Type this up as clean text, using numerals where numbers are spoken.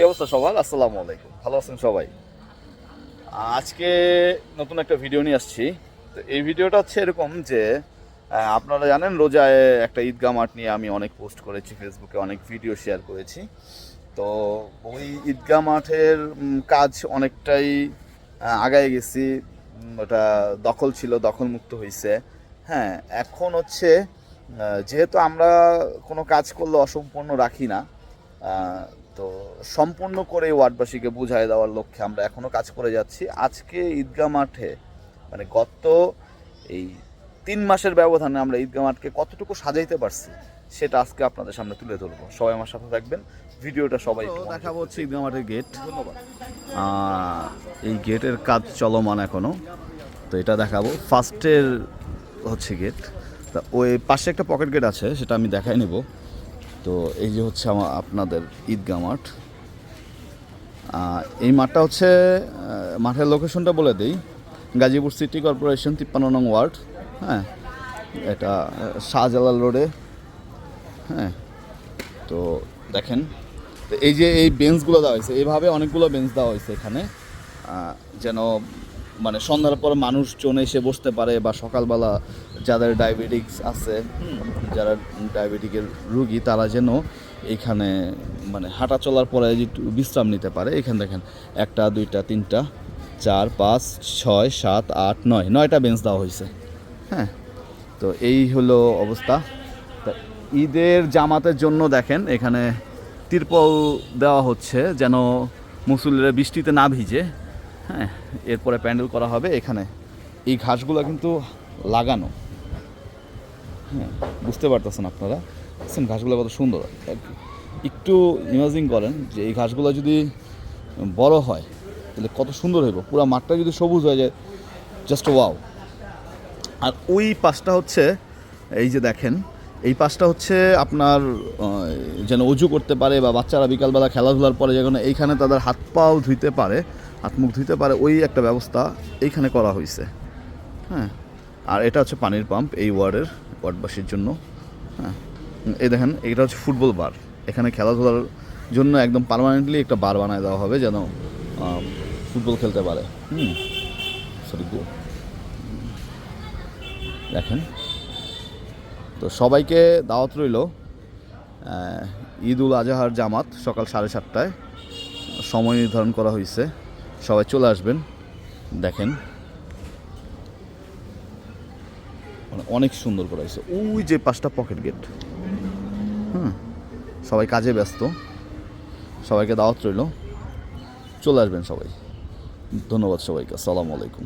কি অবস্থা সবার? আসসালামু আলাইকুম। ভালো আছেন সবাই? আজকে নতুন একটা ভিডিও নিয়ে আসছি। তো এই ভিডিওটা হচ্ছে এরকম যে আপনারা জানেন রোজায় একটা ঈদগাহ মাঠ নিয়ে আমি অনেক পোস্ট করেছি, ফেসবুকে অনেক ভিডিও শেয়ার করেছি। তো ওই ঈদগাহ মাঠের কাজ অনেকটাই আগায় গেছি। ওটা দখল ছিল, দখলমুক্ত হয়েছে। হ্যাঁ, এখন হচ্ছে যেহেতু আমরা কোনো কাজ করলে অসম্পূর্ণ রাখি না, তো সম্পূর্ণ করে ওয়ার্ডবাসীকে বুঝাই দেওয়ার লক্ষ্যে আমরা এখনও কাজ করে যাচ্ছি। আজকে ঈদগাহ মাঠে মানে গত এই 3 মাসের ব্যবধানে আমরা ঈদগাহ মাঠকে কতটুকু সাজাইতে পারছি সেটা আজকে আপনাদের সামনে তুলে ধরবো। সবাই আমার সাথে থাকবেন, ভিডিওটা সবাই দেখাবো। হচ্ছে ঈদগাহ মাঠের গেট। ধন্যবাদ। এই গেটের কাজ চলমান এখনো, তো এটা দেখাবো। ফার্স্টের হচ্ছে গেট, তা ওই পাশে একটা পকেট গেট আছে, সেটা আমি দেখাই নেব। তো এই যে হচ্ছে আপনাদের ঈদগাহ মাঠ। এই মাঠটা হচ্ছে, মাঠের লোকেশনটা বলে দিই, গাজীপুর সিটি কর্পোরেশন 53 নং ওয়ার্ড। হ্যাঁ, এটা শাহজালাল রোডে। হ্যাঁ, তো দেখেন, তো এই যে এই বেঞ্চগুলো দেওয়া হয়েছে, এইভাবে অনেকগুলো বেঞ্চ দেওয়া হয়েছে এখানে, যেন মানে সন্ধ্যার পর মানুষজন এসে বসতে পারে, বা সকালবেলা যাদের ডায়াবেটিক্স আছে, যারা ডায়াবেটিকের রুগী, তারা যেন এইখানে মানে হাঁটা চলার পরে একটু বিশ্রাম নিতে পারে। এখানে দেখেন 1টা 2টা 3টা 4 5 6 7 8 9টা বেঞ্চ দেওয়া হয়েছে। হ্যাঁ, তো এই হলো অবস্থা। তা ঈদের জামাতের জন্য দেখেন এখানে তিরপল দেওয়া হচ্ছে যেন মুসল্লিরা বৃষ্টিতে না ভিজে। হ্যাঁ, এরপরে প্যান্ডেল করা হবে। এখানে এই ঘাসগুলো কিন্তু লাগানো। হ্যাঁ, বুঝতে পারতেছেন আপনারা, দেখছেন ঘাসগুলো কত সুন্দর আর কি। একটু ইমাজিন করেন যে এই ঘাসগুলো যদি বড় হয় তাহলে কত সুন্দর হইব, পুরো মাঠটা যদি সবুজ হয়ে যায়, জাস্ট ওয়াও। আর ওই পাশটা হচ্ছে, এই যে দেখেন, এই পাশটা হচ্ছে আপনার যেন অজু করতে পারে, বা বাচ্চারা বিকালবেলা খেলাধুলার পরে যেন এইখানে তাদের হাত পাও ধুইতে পারে, হাত মুখ ধুইতে পারে, ওই একটা ব্যবস্থা এইখানে করা হয়েছে। হ্যাঁ, আর এটা হচ্ছে পানির পাম্প এই ওয়ার্ডবাসীর জন্য। হ্যাঁ, এই দেখেন, এটা হচ্ছে ফুটবল বার। এখানে খেলাধুলার জন্য একদম পার্মানেন্টলি একটা বার বানায় দেওয়া হবে যেন ফুটবল খেলতে পারে। সরি গো। দেখেন, তো সবাইকে দাওয়াত রইল ঈদ উল আজহার জামাত সকাল 7:30টায় সময় নির্ধারণ করা হয়েছে। সবাই চলে আসবেন। দেখেন, মানে অনেক সুন্দর করা হয়েছে। ওই যে 5টা পকেট গেট। সবাই কাজে ব্যস্ত, সবাইকে দাওয়াত রইল, চলে আসবেন সবাই। ধন্যবাদ সবাইকে। আসসালামু আলাইকুম।